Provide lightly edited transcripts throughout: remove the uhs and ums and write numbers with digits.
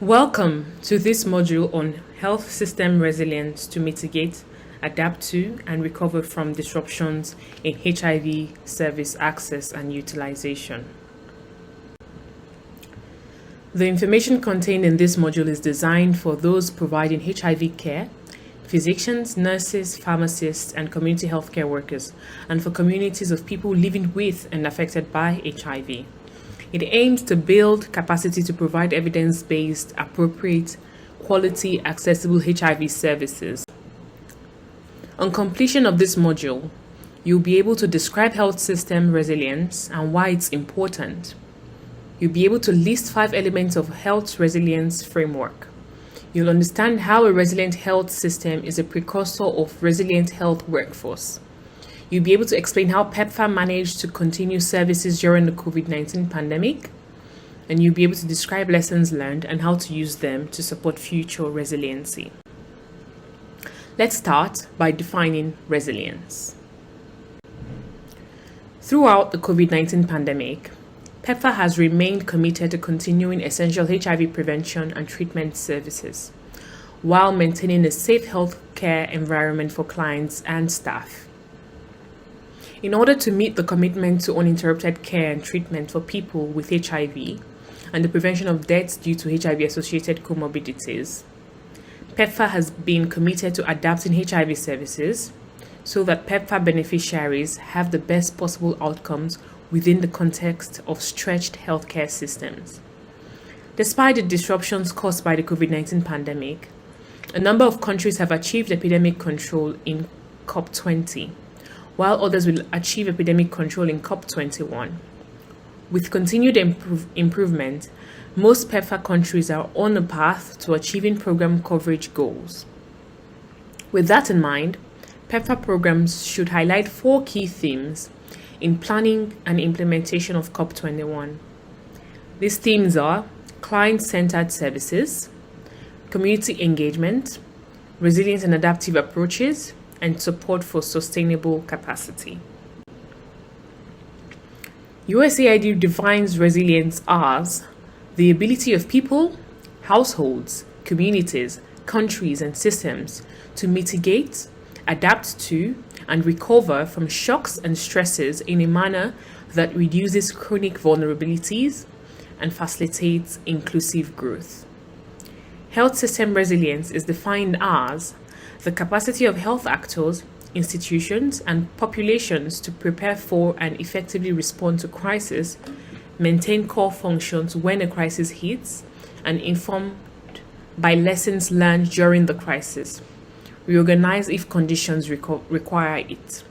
Welcome to this module on health system resilience to mitigate, adapt to, and recover from disruptions in HIV service access and utilization. The information contained in this module is designed for those providing HIV care, physicians, nurses, pharmacists, and community healthcare workers, and for communities of people living with and affected by HIV. It aims to build capacity to provide evidence-based, appropriate, quality, accessible HIV services. On completion of this module, you'll be able to describe health system resilience and why it's important. You'll be able to list 5 elements of health resilience framework. You'll understand how a resilient health system is a precursor of resilient health workforce. You'll be able to explain how PEPFAR managed to continue services during the COVID-19 pandemic, and you'll be able to describe lessons learned and how to use them to support future resiliency. Let's start by defining resilience. Throughout the COVID-19 pandemic, PEPFAR has remained committed to continuing essential HIV prevention and treatment services, while maintaining a safe healthcare environment for clients and staff. In order to meet the commitment to uninterrupted care and treatment for people with HIV and the prevention of deaths due to HIV-associated comorbidities, PEPFAR has been committed to adapting HIV services so that PEPFAR beneficiaries have the best possible outcomes within the context of stretched healthcare systems. Despite the disruptions caused by the COVID-19 pandemic, a number of countries have achieved epidemic control in COP20, while others will achieve epidemic control in COP21. With continued improvement, most PEPFAR countries are on a path to achieving program coverage goals. With that in mind, PEPFAR programs should highlight 4 key themes in planning and implementation of COP21. These themes are client-centered services, community engagement, resilient and adaptive approaches, and support for sustainable capacity. USAID defines resilience as the ability of people, households, communities, countries, and systems to mitigate, adapt to, and recover from shocks and stresses in a manner that reduces chronic vulnerabilities and facilitates inclusive growth. Health system resilience is defined as the capacity of health actors, institutions, and populations to prepare for and effectively respond to crisis, maintain core functions when a crisis hits, and informed by lessons learned during the crisis, reorganize if conditions require it.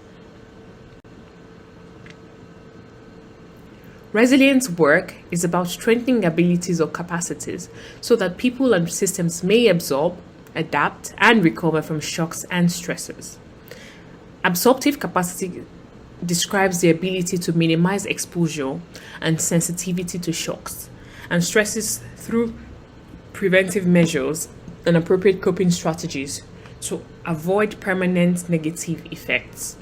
Resilience work is about strengthening abilities or capacities so that people and systems may absorb, adapt, and recover from shocks and stresses. Absorptive capacity describes the ability to minimize exposure and sensitivity to shocks and stresses through preventive measures and appropriate coping strategies to avoid permanent negative effects.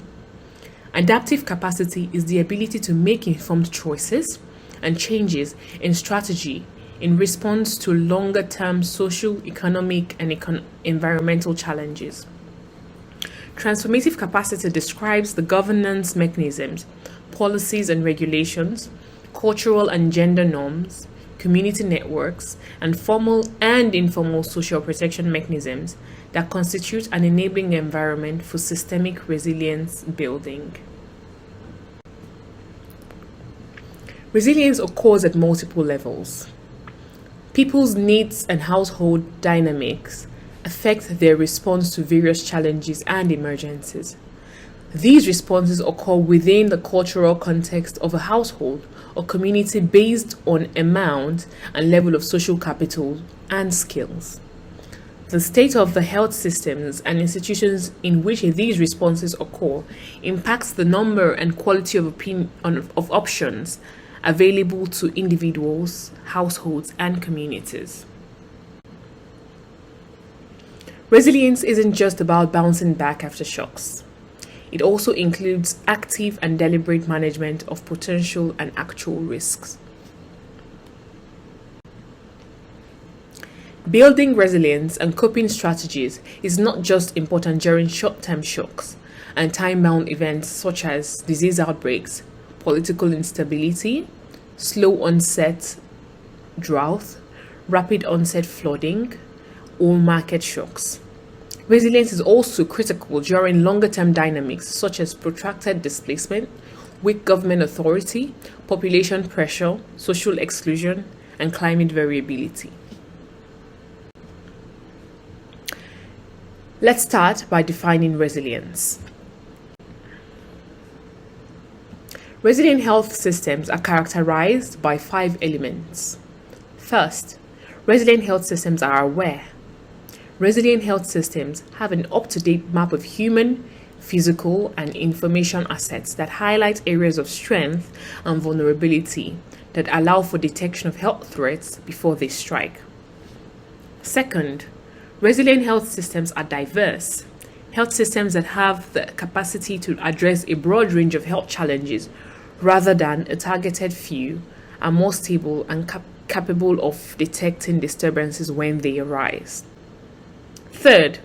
Adaptive capacity is the ability to make informed choices and changes in strategy in response to longer-term social, economic, and environmental challenges. Transformative capacity describes the governance mechanisms, policies and regulations, cultural and gender norms, community networks, and formal and informal social protection mechanisms that constitute an enabling environment for systemic resilience building. Resilience occurs at multiple levels. People's needs and household dynamics affect their response to various challenges and emergencies. These responses occur within the cultural context of a household or community based on amount and level of social capital and skills. The state of the health systems and institutions in which these responses occur impacts the number and quality of options available to individuals, households, and communities. Resilience isn't just about bouncing back after shocks. It also includes active and deliberate management of potential and actual risks. Building resilience and coping strategies is not just important during short-term shocks and time-bound events such as disease outbreaks, political instability, slow onset drought, rapid onset flooding, or market shocks. Resilience is also critical during longer-term dynamics such as protracted displacement, weak government authority, population pressure, social exclusion, and climate variability. Let's start by defining resilience. Resilient health systems are characterized by 5 elements. First, resilient health systems are aware. Resilient health systems have an up-to-date map of human, physical, and information assets that highlight areas of strength and vulnerability that allow for detection of health threats before they strike. Second, resilient health systems are diverse. Health systems that have the capacity to address a broad range of health challenges rather than a targeted few are more stable and capable of detecting disturbances when they arise. Third,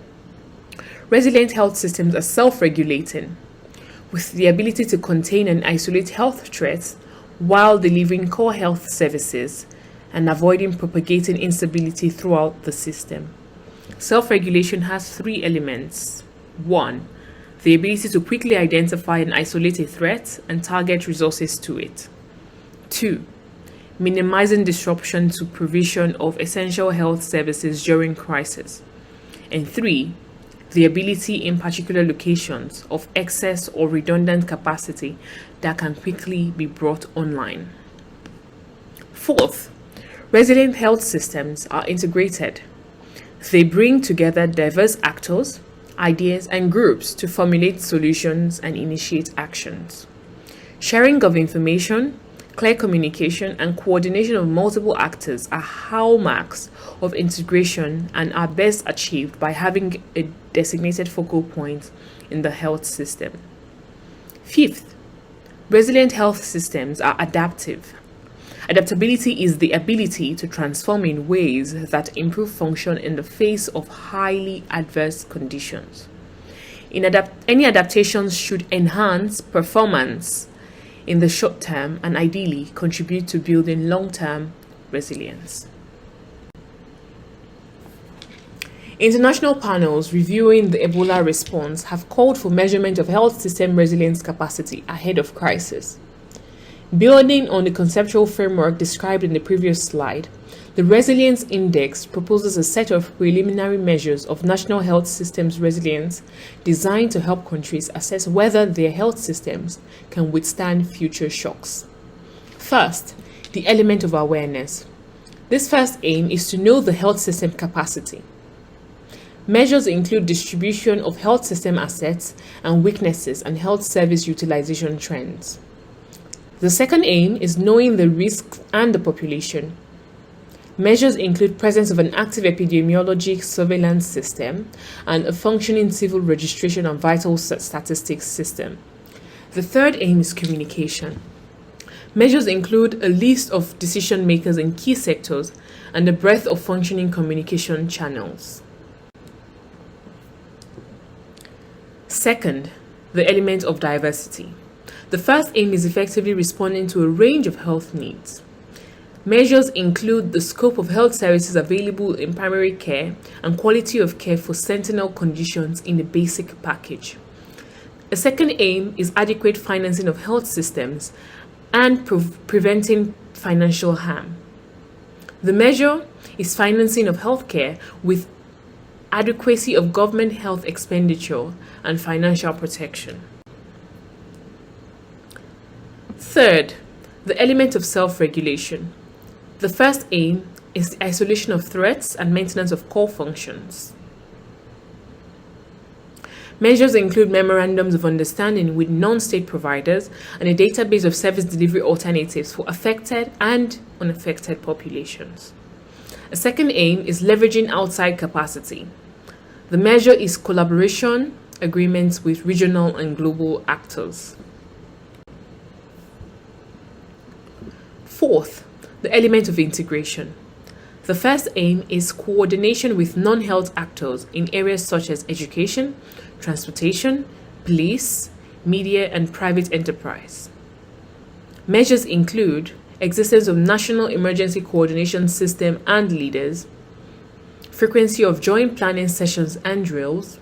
resilient health systems are self-regulating, with the ability to contain and isolate health threats while delivering core health services and avoiding propagating instability throughout the system. Self-regulation has 3 elements. 1. The ability to quickly identify and isolate a threat and target resources to it. 2. Minimizing disruption to provision of essential health services during crisis. And 3. The ability in particular locations of excess or redundant capacity that can quickly be brought online. Fourth, resilient health systems are integrated. They bring together diverse actors, ideas, and groups to formulate solutions and initiate actions. Sharing of information, clear communication, and coordination of multiple actors are hallmarks of integration and are best achieved by having a designated focal point in the health system. Fifth, resilient health systems are adaptive. Adaptability is the ability to transform in ways that improve function in the face of highly adverse conditions. Any adaptations should enhance performance in the short term and ideally contribute to building long-term resilience. International panels reviewing the Ebola response have called for measurement of health system resilience capacity ahead of crisis. Building on the conceptual framework described in the previous slide, the Resilience Index proposes a set of preliminary measures of national health systems resilience designed to help countries assess whether their health systems can withstand future shocks. First, the element of awareness. This first aim is to know the health system capacity. Measures include distribution of health system assets and weaknesses and health service utilization trends. The second aim is knowing the risks and the population. Measures include presence of an active epidemiology surveillance system and a functioning civil registration and vital statistics system. The third aim is communication. Measures include a list of decision makers in key sectors and the breadth of functioning communication channels. Second, the element of diversity. The first aim is effectively responding to a range of health needs. Measures include the scope of health services available in primary care and quality of care for sentinel conditions in the basic package. A second aim is adequate financing of health systems and preventing financial harm. The measure is financing of healthcare with adequacy of government health expenditure and financial protection. Third, the element of self-regulation. The first aim is the isolation of threats and maintenance of core functions. Measures include memorandums of understanding with non-state providers and a database of service delivery alternatives for affected and unaffected populations. A second aim is leveraging outside capacity. The measure is collaboration agreements with regional and global actors. Fourth, the element of integration. The first aim is coordination with non-health actors in areas such as education, transportation, police, media, and private enterprise. Measures include existence of national emergency coordination system and leaders, frequency of joint planning sessions and drills,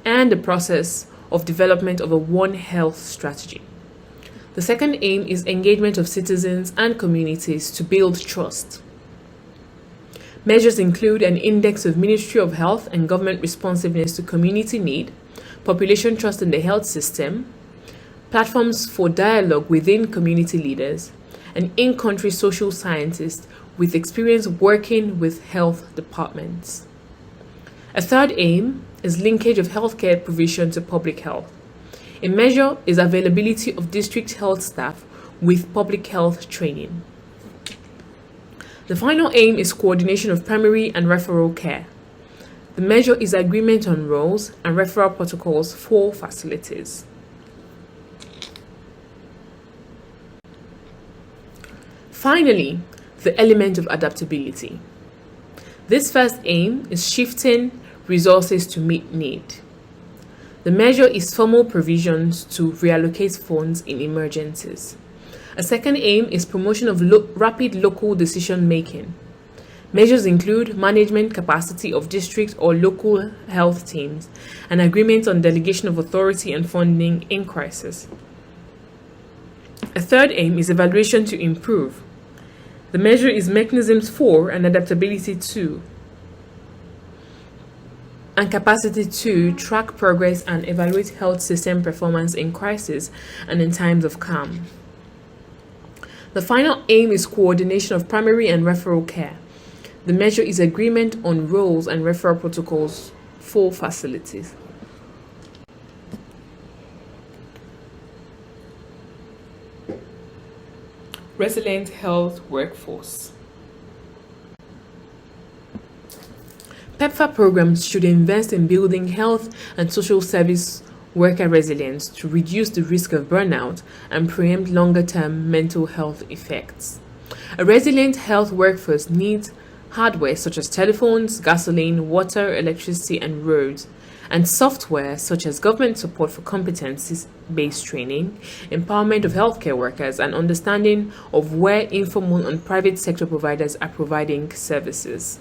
and the process of development of a One Health strategy. The second aim is engagement of citizens and communities to build trust. Measures include an index of Ministry of Health and government responsiveness to community need, population trust in the health system, platforms for dialogue within community leaders, and in-country social scientists with experience working with health departments. A third aim is linkage of healthcare provision to public health. A measure is availability of district health staff with public health training. The final aim is coordination of primary and referral care. The measure is agreement on roles and referral protocols for facilities. Finally, the element of adaptability. This first aim is shifting resources to meet need. The measure is formal provisions to reallocate funds in emergencies. A second aim is promotion of rapid local decision making. Measures include management capacity of district or local health teams and agreement on delegation of authority and funding in crisis. A third aim is evaluation to improve. The measure is mechanisms for and adaptability to and capacity to track progress and evaluate health system performance in crisis and in times of calm. The final aim is coordination of primary and referral care. The measure is agreement on roles and referral protocols for facilities. Resilient health workforce. PEPFAR programs should invest in building health and social service worker resilience to reduce the risk of burnout and preempt longer-term mental health effects. A resilient health workforce needs hardware such as telephones, gasoline, water, electricity, and roads, and software such as government support for competencies-based training, empowerment of healthcare workers, and understanding of where informal and private sector providers are providing services.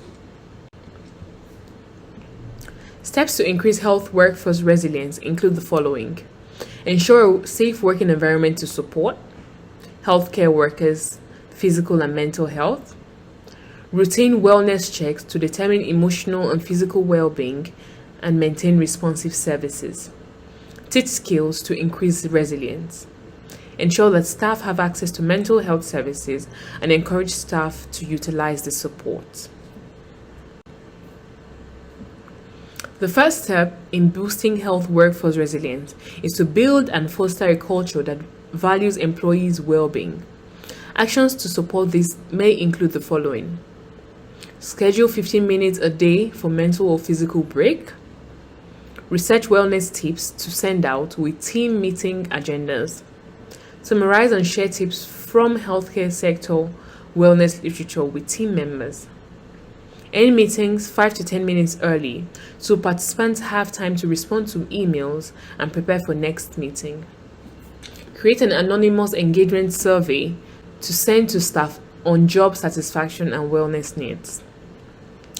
Steps to increase health workforce resilience include the following: ensure a safe working environment to support healthcare workers' physical and mental health, routine wellness checks to determine emotional and physical well-being and maintain responsive services, teach skills to increase resilience, ensure that staff have access to mental health services, and encourage staff to utilize the support. The first step in boosting health workforce resilience is to build and foster a culture that values employees' well-being. Actions to support this may include the following: schedule 15 minutes a day for mental or physical break, research wellness tips to send out with team meeting agendas, summarize and share tips from healthcare sector wellness literature with team members. End meetings 5 to 10 minutes early so participants have time to respond to emails and prepare for next meeting. Create an anonymous engagement survey to send to staff on job satisfaction and wellness needs.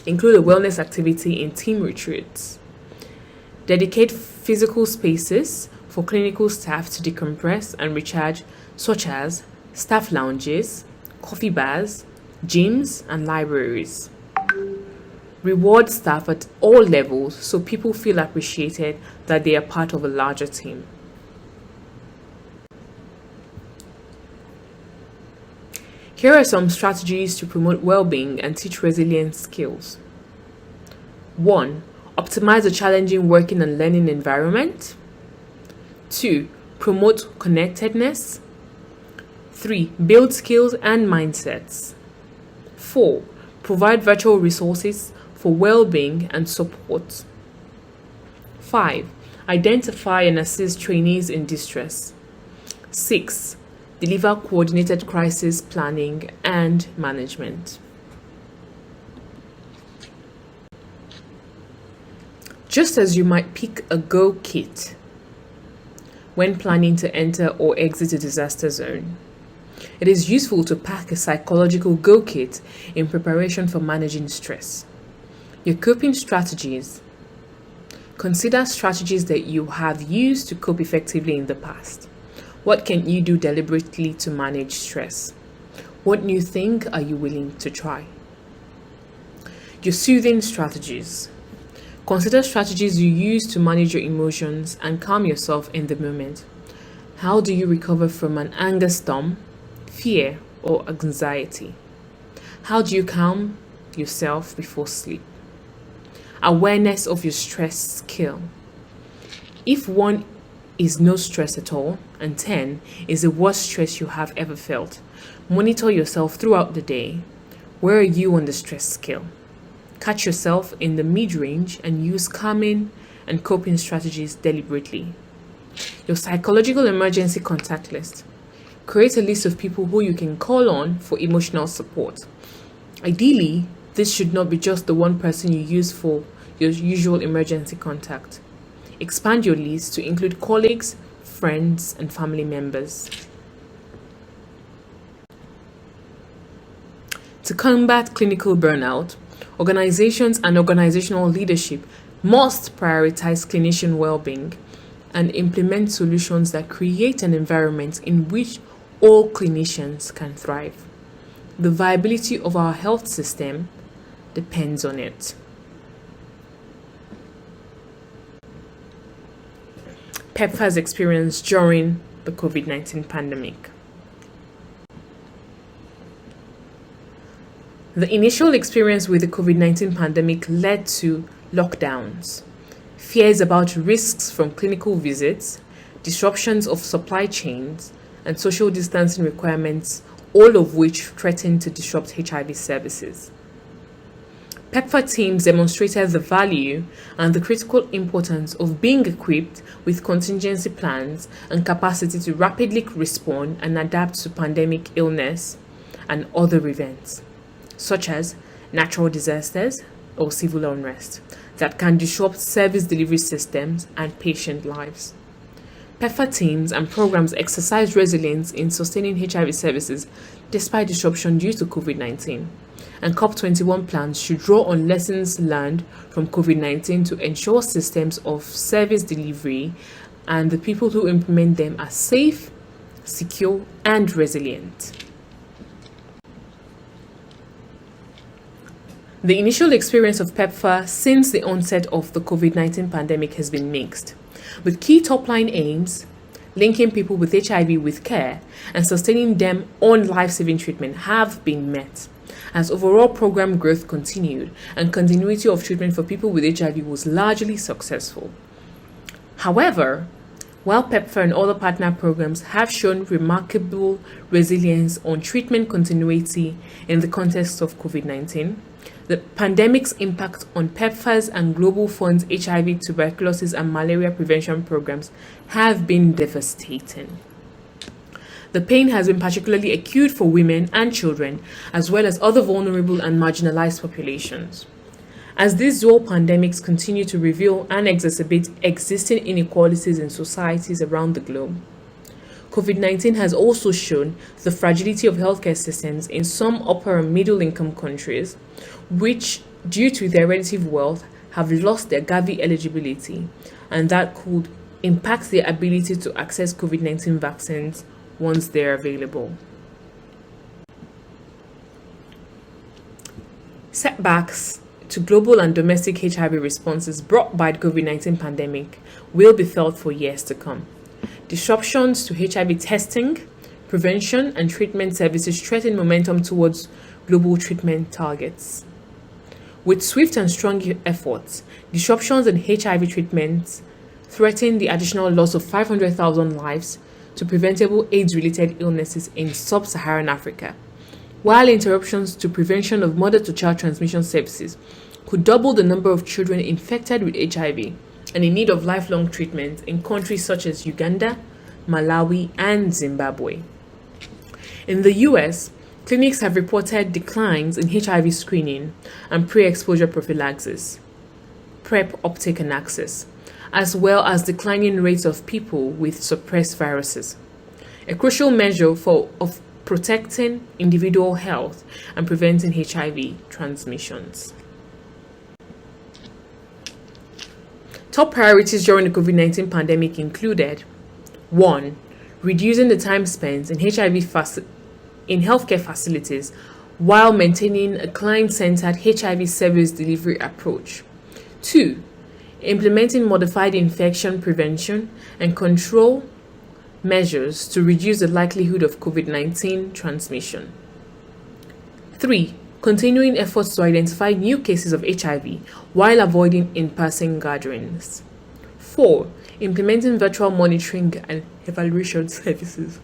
Include a wellness activity in team retreats. Dedicate physical spaces for clinical staff to decompress and recharge, such as staff lounges, coffee bars, gyms, and libraries. Reward staff at all levels so people feel appreciated that they are part of a larger team. Here are some strategies to promote well-being and teach resilience skills. 1. Optimize a challenging working and learning environment. 2. Promote connectedness. 3. Build skills and mindsets. 4. Provide virtual resources for well-being and support. 5. Identify and assist trainees in distress. 6. Deliver coordinated crisis planning and management. Just as you might pick a go kit when planning to enter or exit a disaster zone, it is useful to pack a psychological go kit in preparation for managing stress. Your coping strategies. Consider strategies that you have used to cope effectively in the past. What can you do deliberately to manage stress? What new thing are you willing to try? Your soothing strategies. Consider strategies you use to manage your emotions and calm yourself in the moment. How do you recover from an anger storm, fear, or anxiety? How do you calm yourself before sleep? Awareness of your stress skill. If 1 is no stress at all and 10 is the worst stress you have ever felt, monitor yourself throughout the day. Where are you on the stress scale? Catch yourself in the mid-range and use calming and coping strategies deliberately. Your psychological emergency contact list. Create a list of people who you can call on for emotional support. Ideally, this should not be just the one person you use for your usual emergency contact. Expand your list to include colleagues, friends, and family members. To combat clinical burnout, organizations and organizational leadership must prioritize clinician well-being and implement solutions that create an environment in which all clinicians can thrive. The viability of our health system depends on it. PEPFAR's experience during the COVID-19 pandemic. The initial experience with the COVID-19 pandemic led to lockdowns, fears about risks from clinical visits, disruptions of supply chains, and social distancing requirements, all of which threatened to disrupt HIV services. PEPFAR teams demonstrated the value and the critical importance of being equipped with contingency plans and capacity to rapidly respond and adapt to pandemic illness and other events, such as natural disasters or civil unrest, that can disrupt service delivery systems and patient lives. PEPFAR teams and programs exercise resilience in sustaining HIV services despite disruption due to COVID-19. And COP21 plans should draw on lessons learned from COVID-19 to ensure systems of service delivery and the people who implement them are safe, secure, and resilient. The initial experience of PEPFAR since the onset of the COVID-19 pandemic has been mixed, with key top-line aims linking people with HIV with care and sustaining them on life-saving treatment have been met, as overall program growth continued and continuity of treatment for people with HIV was largely successful. However, while PEPFAR and other partner programs have shown remarkable resilience on treatment continuity in the context of COVID-19, the pandemic's impact on PEPFAR's and Global Fund's HIV, tuberculosis, and malaria prevention programs have been devastating. The pain has been particularly acute for women and children, as well as other vulnerable and marginalized populations. As these dual pandemics continue to reveal and exacerbate existing inequalities in societies around the globe, COVID-19 has also shown the fragility of healthcare systems in some upper and middle income countries, which, due to their relative wealth, have lost their Gavi eligibility, and that could impact their ability to access COVID-19 vaccines once they're available. Setbacks to global and domestic HIV responses brought by the COVID-19 pandemic will be felt for years to come. Disruptions to HIV testing, prevention, and treatment services threaten momentum towards global treatment targets. With swift and strong efforts, disruptions in HIV treatments threaten the additional loss of 500,000 lives to preventable AIDS-related illnesses in sub-Saharan Africa, while interruptions to prevention of mother-to-child transmission services could double the number of children infected with HIV and in need of lifelong treatment in countries such as Uganda, Malawi, and Zimbabwe. In the US, clinics have reported declines in HIV screening and pre-exposure prophylaxis. PrEP uptake and access, as well as declining rates of people with suppressed viruses, a crucial measure of protecting individual health and preventing HIV transmissions. Top priorities during the COVID-19 pandemic included: 1. Reducing the time spent in healthcare facilities while maintaining a client-centered HIV service delivery approach. 2. Implementing modified infection prevention and control measures to reduce the likelihood of COVID-19 transmission. 3. Continuing efforts to identify new cases of HIV while avoiding in-person gatherings. 4. Implementing virtual monitoring and evaluation services.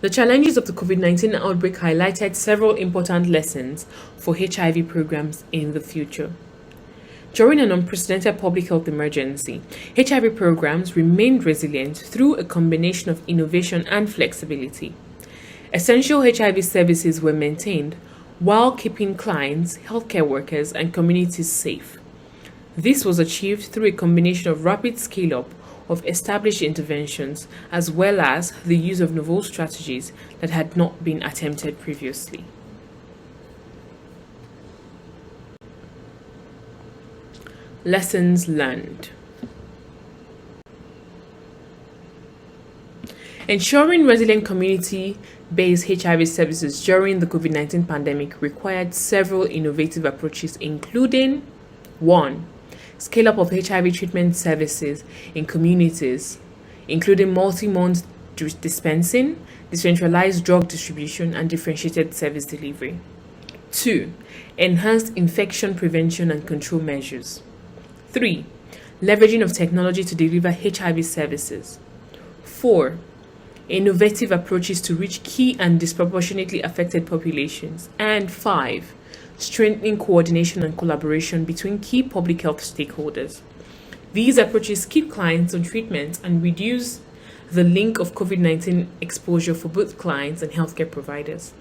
The challenges of the COVID-19 outbreak highlighted several important lessons for HIV programs in the future. During an unprecedented public health emergency, HIV programs remained resilient through a combination of innovation and flexibility. Essential HIV services were maintained while keeping clients, healthcare workers, and communities safe. This was achieved through a combination of rapid scale-up of established interventions as well as the use of novel strategies that had not been attempted previously. Lessons learned. Ensuring resilient community-based HIV services during the COVID-19 pandemic required several innovative approaches, including: 1. Scale-up of HIV treatment services in communities, including multi-month dispensing, decentralized drug distribution, and differentiated service delivery. 2. Enhanced infection prevention and control measures. 3. Leveraging of technology to deliver HIV services. 4. Innovative approaches to reach key and disproportionately affected populations. And 5. Strengthening coordination and collaboration between key public health stakeholders. These approaches keep clients on treatment and reduce the link of COVID-19 exposure for both clients and healthcare providers.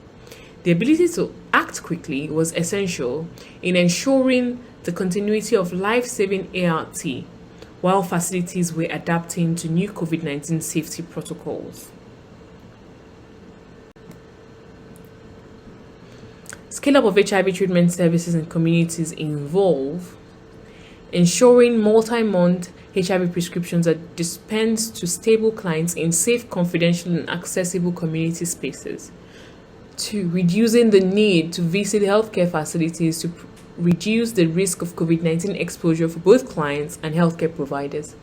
The ability to act quickly was essential in ensuring the continuity of life-saving ART while facilities were adapting to new COVID-19 safety protocols. Scale-up of HIV treatment services in communities involve ensuring multi-month HIV prescriptions are dispensed to stable clients in safe, confidential, and accessible community spaces. 2. Reducing the need to visit healthcare facilities to reduce the risk of COVID-19 exposure for both clients and healthcare providers.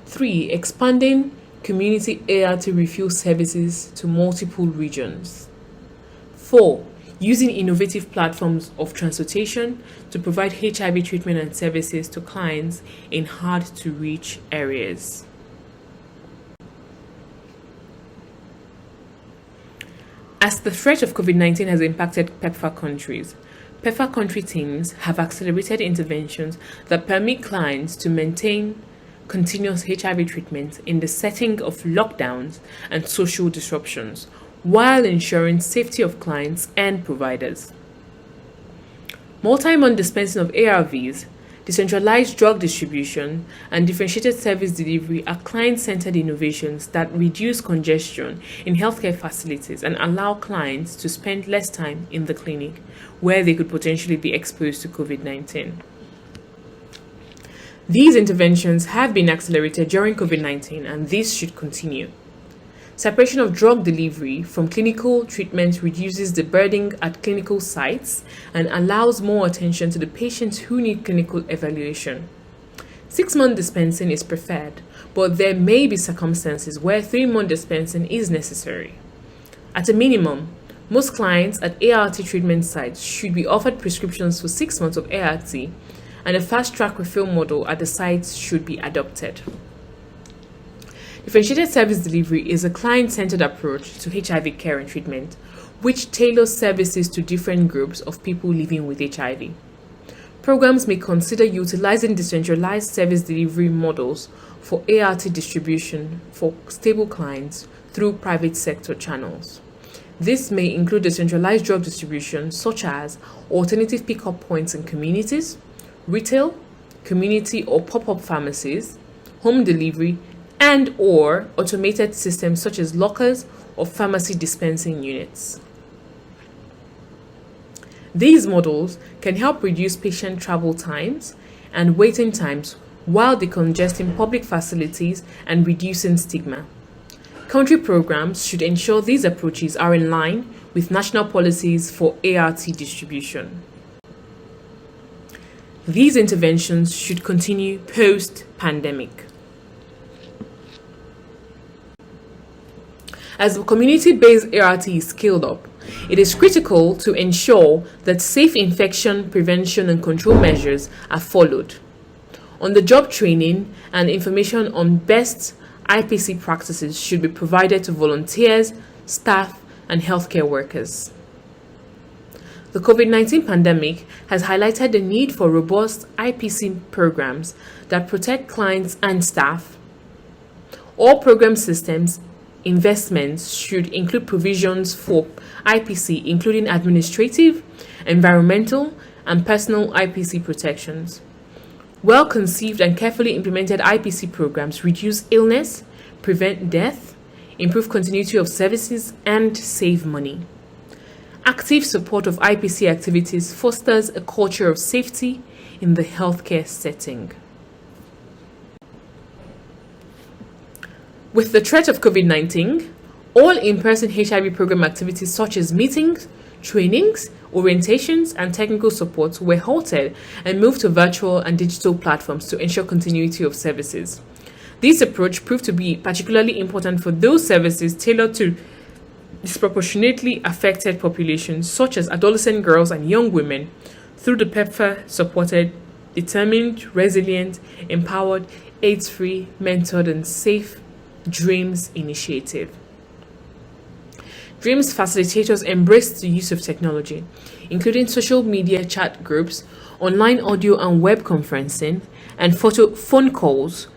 3. Expanding community ART refill services to multiple regions. 4. Using innovative platforms of transportation to provide HIV treatment and services to clients in hard-to-reach areas. As the threat of COVID-19 has impacted PEPFAR countries, PEPFAR country teams have accelerated interventions that permit clients to maintain continuous HIV treatment in the setting of lockdowns and social disruptions, while ensuring safety of clients and providers. Multi-month dispensing of ARVs, decentralized drug distribution, and differentiated service delivery are client-centered innovations that reduce congestion in healthcare facilities and allow clients to spend less time in the clinic, where they could potentially be exposed to COVID-19. These interventions have been accelerated during COVID-19, and this should continue. Separation of drug delivery from clinical treatment reduces the burden at clinical sites and allows more attention to the patients who need clinical evaluation. 6-month dispensing is preferred, but there may be circumstances where 3-month dispensing is necessary. At a minimum, most clients at ART treatment sites should be offered prescriptions for 6 months of ART, and a fast-track refill model at the sites should be adopted. Differentiated service delivery is a client-centered approach to HIV care and treatment, which tailors services to different groups of people living with HIV. Programs may consider utilizing decentralized service delivery models for ART distribution for stable clients through private sector channels. This may include decentralized drug distribution, such as alternative pickup points in communities, retail, community or pop-up pharmacies, home delivery, and/or automated systems such as lockers or pharmacy dispensing units. These models can help reduce patient travel times and waiting times while decongesting public facilities and reducing stigma. Country programs should ensure these approaches are in line with national policies for ART distribution. These interventions should continue post-pandemic. As the community-based ART is scaled up, it is critical to ensure that safe infection prevention and control measures are followed. On-the-job training and information on best IPC practices should be provided to volunteers, staff, and healthcare workers. The COVID-19 pandemic has highlighted the need for robust IPC programs that protect clients and staff. All program systems investments should include provisions for IPC, including administrative, environmental, and personal IPC protections. Well-conceived and carefully implemented IPC programs reduce illness, prevent death, improve continuity of services, and save money. Active support of IPC activities fosters a culture of safety in the healthcare setting. With the threat of COVID-19, all in-person HIV program activities such as meetings, trainings, orientations, and technical support were halted and moved to virtual and digital platforms to ensure continuity of services. This approach proved to be particularly important for those services tailored to disproportionately affected populations such as adolescent girls and young women through the PEPFAR-supported, determined, resilient, empowered, AIDS-free, mentored, and safe DREAMS initiative. DREAMS facilitators embraced the use of technology, including social media chat groups, online audio and web conferencing, and phone calls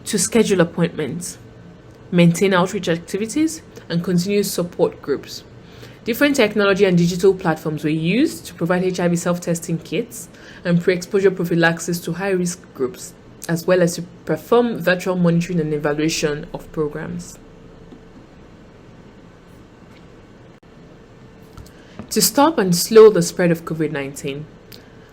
to schedule appointments, maintain outreach activities, and continue support groups. Different technology and digital platforms were used to provide HIV self-testing kits and pre-exposure prophylaxis to high-risk groups, as well as to perform virtual monitoring and evaluation of programs. To stop and slow the spread of COVID-19,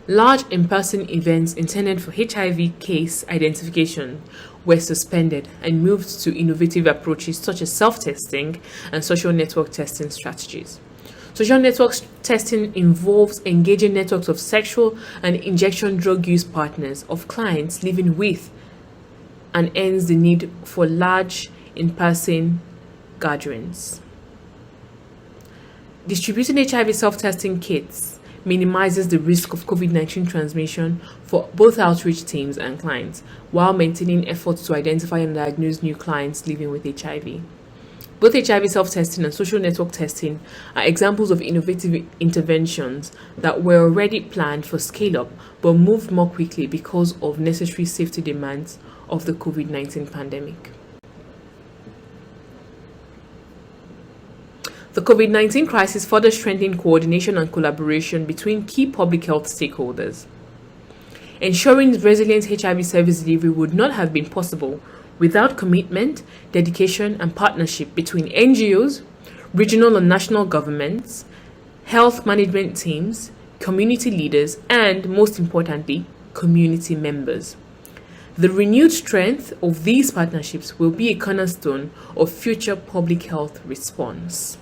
large in-person events intended for HIV case identification were suspended and moved to innovative approaches such as self-testing and social network testing strategies. Social network testing involves engaging networks of sexual and injection drug use partners of clients living with and ends the need for large in-person gatherings. Distributing HIV self-testing kits minimizes the risk of COVID-19 transmission for both outreach teams and clients, while maintaining efforts to identify and diagnose new clients living with HIV. Both HIV self-testing and social network testing are examples of innovative interventions that were already planned for scale-up but moved more quickly because of necessary safety demands of the COVID-19 pandemic. The COVID-19 crisis further strengthened coordination and collaboration between key public health stakeholders. Ensuring resilient HIV service delivery would not have been possible without commitment, dedication, and partnership between NGOs, regional and national governments, health management teams, community leaders, and, most importantly, community members. The renewed strength of these partnerships will be a cornerstone of future public health response.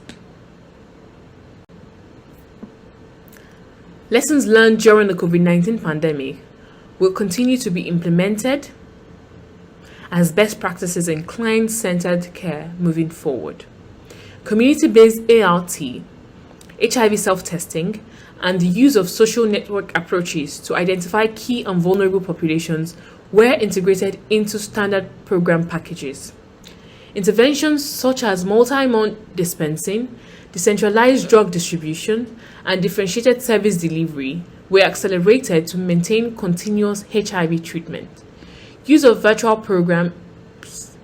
Lessons learned during the COVID-19 pandemic will continue to be implemented as best practices in client-centered care moving forward. Community-based ART, HIV self-testing, and the use of social network approaches to identify key and vulnerable populations were integrated into standard program packages. Interventions such as multi-month dispensing, decentralized drug distribution, and differentiated service delivery were accelerated to maintain continuous HIV treatment. Use of virtual program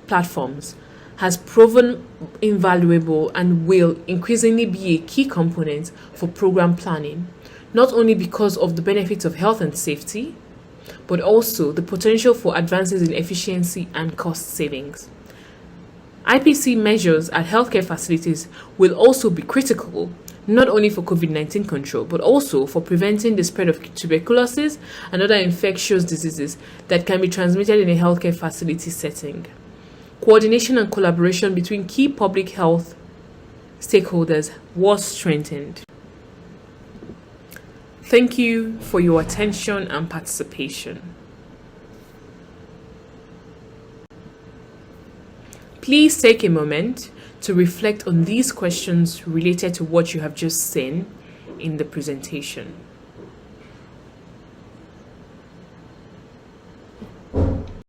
platforms has proven invaluable and will increasingly be a key component for program planning, not only because of the benefits of health and safety, but also the potential for advances in efficiency and cost savings. IPC measures at healthcare facilities will also be critical, not only for COVID-19 control, but also for preventing the spread of tuberculosis and other infectious diseases that can be transmitted in a healthcare facility setting. Coordination and collaboration between key public health stakeholders was strengthened. Thank you for your attention and participation. Please take a moment to reflect on these questions related to what you have just seen in the presentation.